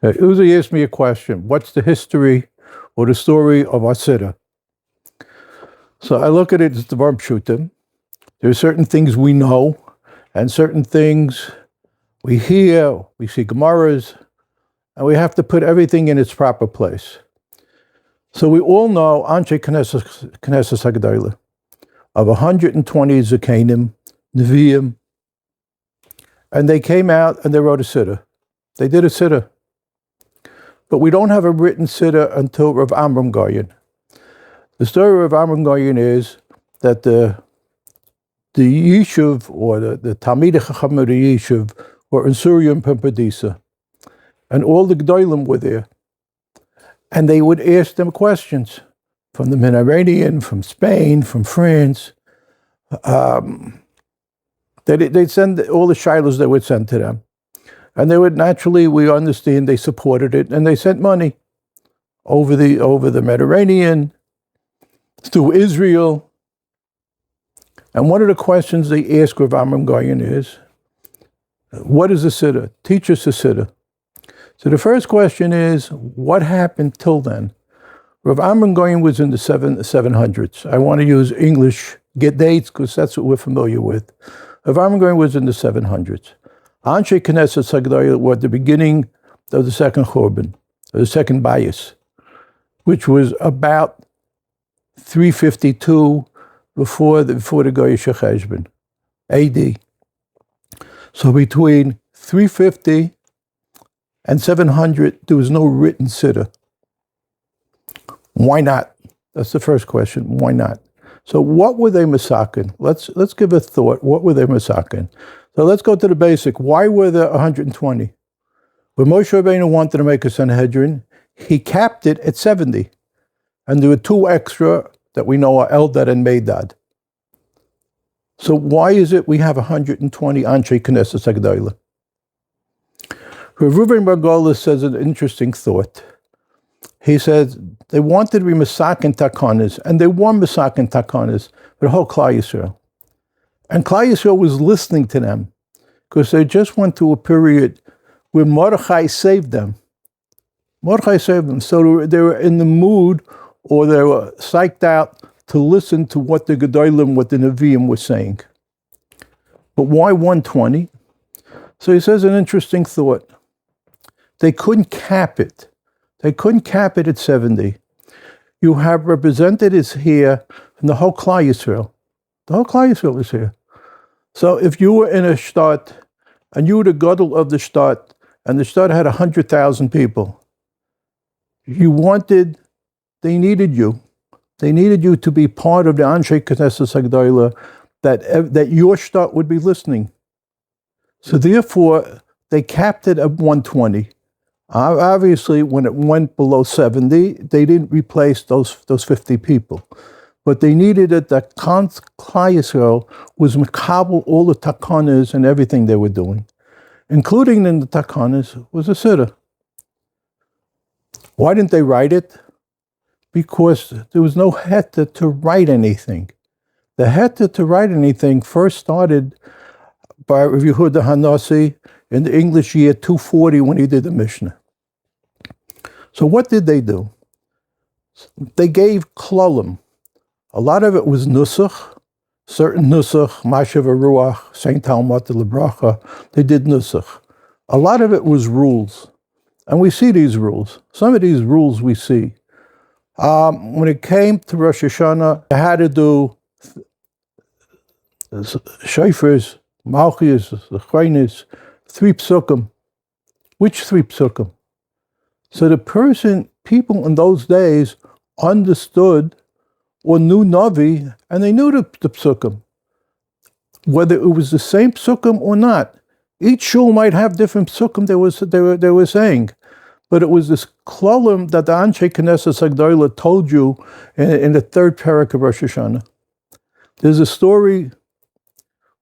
Uzi asked me a question. What's the history or the story of our Siddur? So I look at it as the Bar Pshutim. There are certain things we know and certain things we hear, we see Gemaras, and we have to put everything in its proper place. So we all know Anshei Knesset HaGedolah of 120 Zakanim, Nevi'im, and they came out and they wrote a Siddur. They did a Siddur. But we don't have a written Siddur until Rav Amram Goyen. The story of Amram Goyen is that the Yishuv, or the Talmidei Chacham of the Yishuv, were in Surya and Pempadisa, and all the Gedolim were there. And they would ask them questions from the Mediterranean, from Spain, from France. They'd send all the shilos they would send to them. And they would naturally, we understand, they supported it, and they sent money over the Mediterranean, through Israel. And one of the questions they ask Rav Amram Goyen is, what is a Siddur? Teach us a Siddur. So the first question is, what happened till then? Rav Amram Goyen was in the 700s. I want to use English dates because that's what we're familiar with. Rav Amram Goyen was in the 700s. Anshei Knesset HaGedolah were at the beginning of the second Churban, or the second Bias, which was about 352 before the Goyish Cheshbon, AD. So between 350 and 700, there was no written Siddur. Why not? That's the first question. Why not? So what were they masakin? Let's give a thought. What were they masakin? So let's go to the basic. Why were there 120? When Moshe Rabbeinu wanted to make a Sanhedrin, he capped it at 70. And there were 2 extra that we know are Eldad and Medad. So why is it we have 120 Anshei Knesset HaGedolah? Rav Reuven Bar Gola says an interesting thought. He says they wanted to be Masakin Takanas, and they were Masakin Takanas for the whole Klal Yisrael. And Klal Yisrael was listening to them because they just went through a period where Mordechai saved them. Mordechai saved them. So they were in the mood, or they were psyched out to listen to what the Gedolim, what the Nevi'im were saying. But why 120? So he says an interesting thought. They couldn't cap it. They couldn't cap it at 70. You have representatives here from the whole Klal Yisrael. The whole Klal Yisrael is here. So if you were in a shtat, and you were the gadol of the shtat, and the shtat had 100,000 people, they needed you. They needed you to be part of the Anshei Knesset HaGedolah, that your shtat would be listening. So therefore, they capped it at 120. Obviously, when it went below 70, they didn't replace those 50 people. But they needed it that Klal Yisrael was mekabel all the takanas and everything they were doing. Including in the takanas was a Siddur. Why didn't they write it? Because there was no heta to write anything. The heta to write anything first started by Rav Yehuda Hanassi in the English year 240 when he did the Mishnah. So what did they do? They gave klolim. A lot of it was nusach, certain nusach, Mashav Ruach, Saint Talmud Lebracha, they did nusach. A lot of it was rules. And we see these rules. Some of these rules we see. When it came to Rosh Hashanah, they had to do shofars, malchias, chaynis, 3 psukim. Which 3 psukim? So the people in those days understood or knew Navi, and they knew the psukim. Whether it was the same psukim or not. Each shul might have different psukim they were saying. But it was this klolim that the Anshei Knesset HaGedolah told you in the 3rd parak of Rosh Hashanah. There's a story,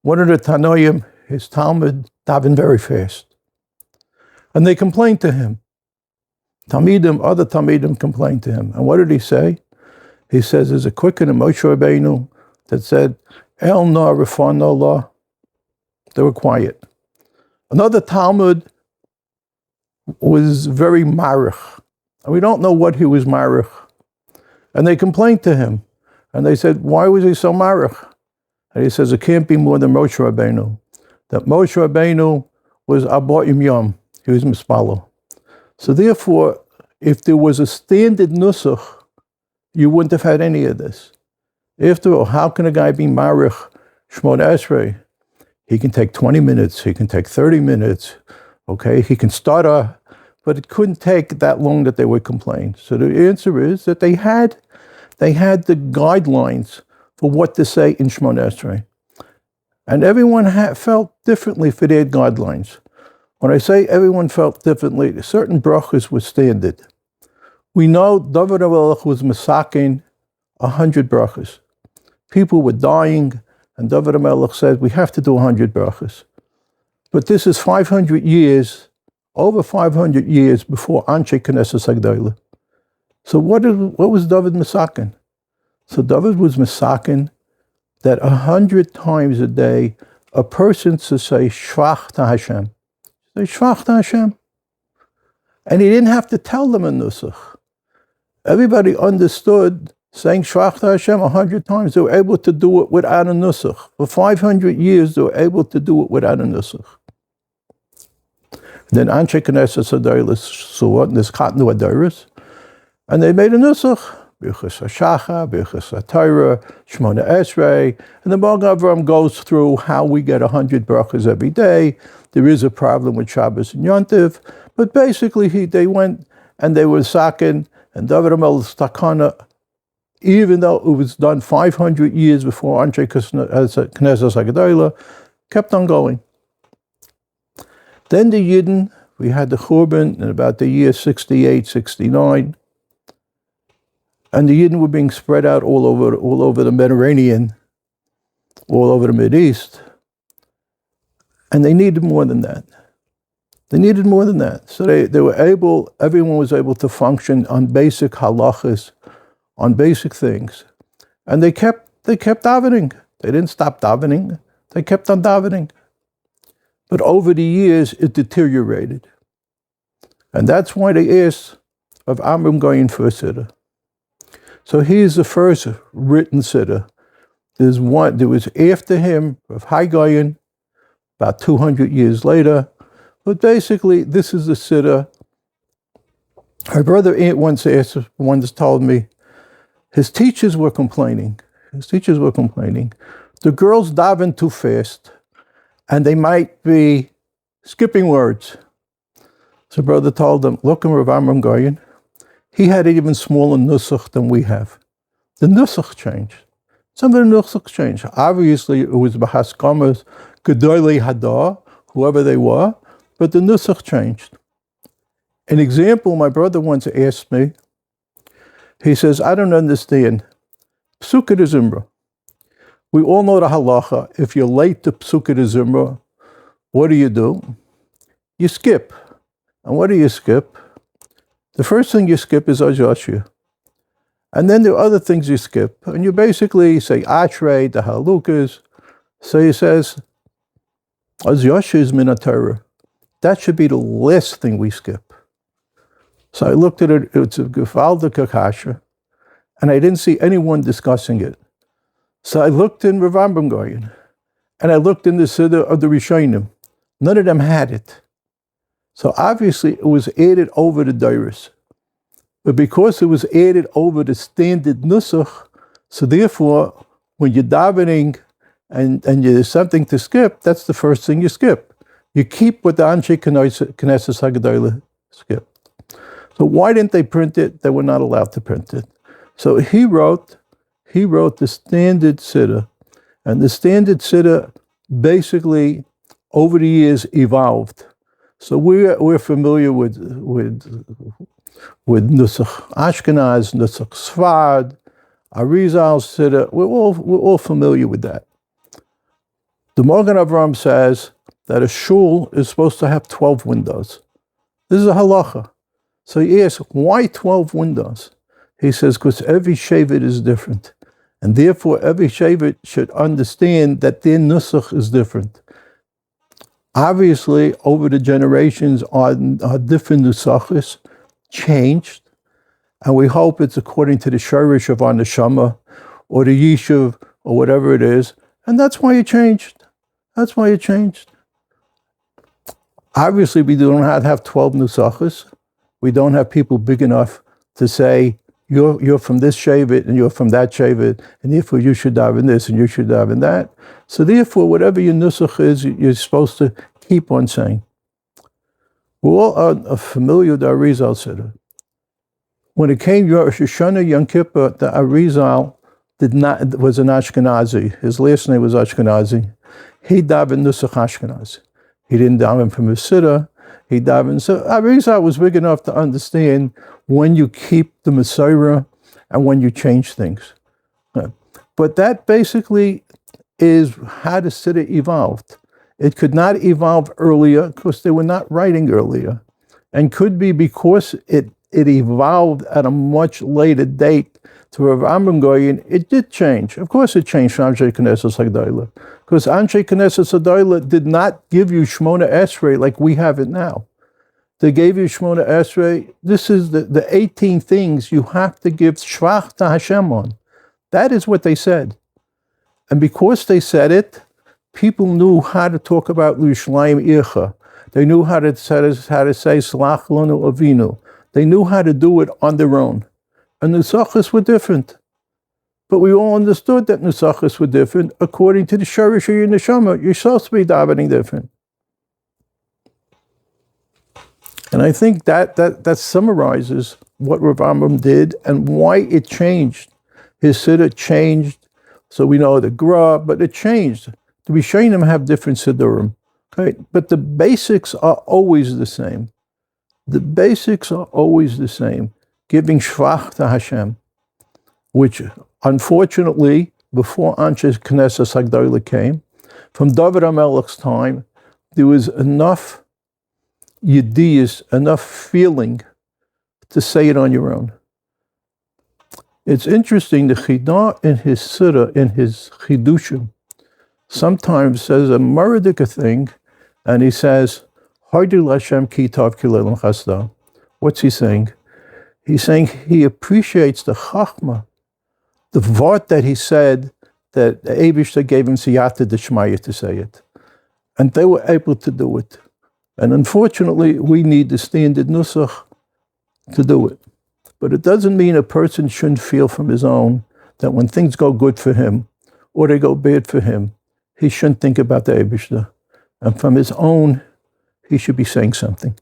one of the Tanoim, his Talmud, daven very fast. And they complained to him. Other Talmidim complained to him. And what did he say? He says, there's a quicken in Moshe Rabbeinu that said, El na refan Allah. They were quiet. Another Talmud was very marich. And we don't know what he was marich. And they complained to him. And they said, why was he so marich? And he says, it can't be more than Moshe Rabbeinu. That Moshe Rabbeinu was Abba Yom. He was Mispalo. So therefore, if there was a standard nusach, you wouldn't have had any of this. After all, how can a guy be marich Shmona Esrei? He can take 20 minutes, he can take 30 minutes, okay? He can stutter, but it couldn't take that long that they would complain. So the answer is that they had the guidelines for what to say in Shmona Esrei. And everyone felt differently for their guidelines. When I say everyone felt differently, certain brachas were standard. We know David HaMelech was masakin 100 brachas. People were dying, and David HaMelech said, we have to do 100 brachas. But this is 500 years, over 500 years before Anshei Knesset HaGedolah. So what was David masakin? So David was masakin that 100 times a day, a person should say, Shvach to Hashem. Say, Shvach to Hashem. And he didn't have to tell them a nusach. Everybody understood saying Shvach to Hashem 100 times. They were able to do it without a nusach. For 500 years, they were able to do it without a nusach. Then Anshei Knesset HaGedolah saw it, and this Chatnu Adoris, and they made a nusach. Birchas HaShacha, Birchas HaTorah, Shmona Esrei, and the Magen Avraham goes through how we get 100 brachas every day. There is a problem with Shabbos and Yontif, but basically they went and they were sakin, and David HaMelech's takana, even though it was done 500 years before Anshei Knesset HaGedolah, kept on going. Then the Yidden, we had the Churban in about the year 68, 69, and the Yidden were being spread out all over the Mediterranean, all over the Mideast, and they needed more than that. They needed more than that. So they were able, everyone was able to function on basic halachas, on basic things. And they kept davening. They didn't stop davening. They kept on davening. But over the years, it deteriorated. And that's why they asked of Amram Goyin for a siddur. So here's the first written siddur. There was after him of Hai Goyin, about 200 years later. But basically, this is the siddur. My brother once told me, his teachers were complaining. The girls daven too fast, and they might be skipping words. So brother told them, look at Rav Amram Goyin. He had an even smaller nusach than we have. The nusach changed. Some of the nusach changed. Obviously, it was B'haskamas, Gedolei Hadar, whoever they were, but the nusach changed. An example, my brother once asked me, he says, I don't understand. Psukah de Zimra. We all know the halacha. If you're late to Psukah de Zimra, what do? You skip. And what do you skip? The first thing you skip is Ajashia. And then there are other things you skip. And you basically say Ashrei, the Halukas. So he says, Ajashia is Minatorah. That should be the last thing we skip. So I looked at it, it's a Gefalda Kakasha, and I didn't see anyone discussing it. So I looked in Rav Amram Goyin, and I looked in the Siddur of the Rishonim. None of them had it. So obviously it was added over the Dairis. But because it was added over the standard Nusach, so therefore, when you're davening and there's something to skip, that's the first thing you skip. You keep what the Anshei Knesset HaGedolah skipped. So why didn't they print it? They were not allowed to print it. So he wrote the standard siddur, and the standard siddur basically over the years evolved. So we're familiar with Nusach Ashkenaz, Nusach Sfard, Arizal's siddur. We're all familiar with that. The Magen Avraham says that a shul is supposed to have 12 windows. This is a halacha. So he asks, why 12 windows? He says, because every shevet is different. And therefore, every shevet should understand that their nusach is different. Obviously, over the generations, our different nusachos changed, and we hope it's according to the shirish of our neshama, or the yishuv, or whatever it is, and that's why it changed. That's why it changed. Obviously, we don't have 12 nusachos. We don't have people big enough to say, you're from this shevet and you're from that shevet, and therefore you should daven this and you should daven that. So therefore, whatever your nusach is, you're supposed to keep on saying. We're all familiar with the Arizal Siddur. When it came Rosh Hashanah, Yom Kippur, the Arizal was an Ashkenazi. His last name was Ashkenazi. He davened nusach Ashkenazi. He didn't daven from his Siddur. He davened. So Arizal was big enough to understand when you keep the Messiah and when you change things. But that basically is how the Siddur evolved. It could not evolve earlier because they were not writing earlier, and could be because it evolved at a much later date to Rav Amram Goyen. It did change. Of course it changed from Anshei Knesset HaGedolah, because Anshei Knesset HaGedolah did not give you Shmona Esrei like we have it now. They gave you Shmona Esrei. This is the 18 things you have to give Shvach to Hashem on. That is what they said. And because they said it, people knew how to talk about L'Yishlayim Ircha. They knew how to say Slach Lanu Avinu. They knew how to do it on their own. And Nusachos were different. But we all understood that Nusachos were different according to the Shirish of your Neshama. You're supposed to be davening different. And I think that summarizes what Rav Amram did and why it changed. His Siddur changed. So we know the Gra, but it changed. The Rishonim have different Siddurim. Okay? But the basics are always the same. The basics are always the same. Giving Shvach to Hashem, which unfortunately, before Anshei Knesset HaGedolah came, from David HaMelech's time, there was enough yediyas, enough feeling to say it on your own. It's interesting, the Chidah in his Siddur, in his Chidushim, sometimes says a Meredika thing, and he says, Hardul Hashem ki tav kilel chasda. What's he saying? He's saying he appreciates the chachma, the vart that he said, that the Eibishter gave him siyata d'shmaya to say it. And they were able to do it. And unfortunately, we need the standard nusach to do it. But it doesn't mean a person shouldn't feel from his own that when things go good for him, or they go bad for him, he shouldn't think about the Eibishter. And from his own, he should be saying something.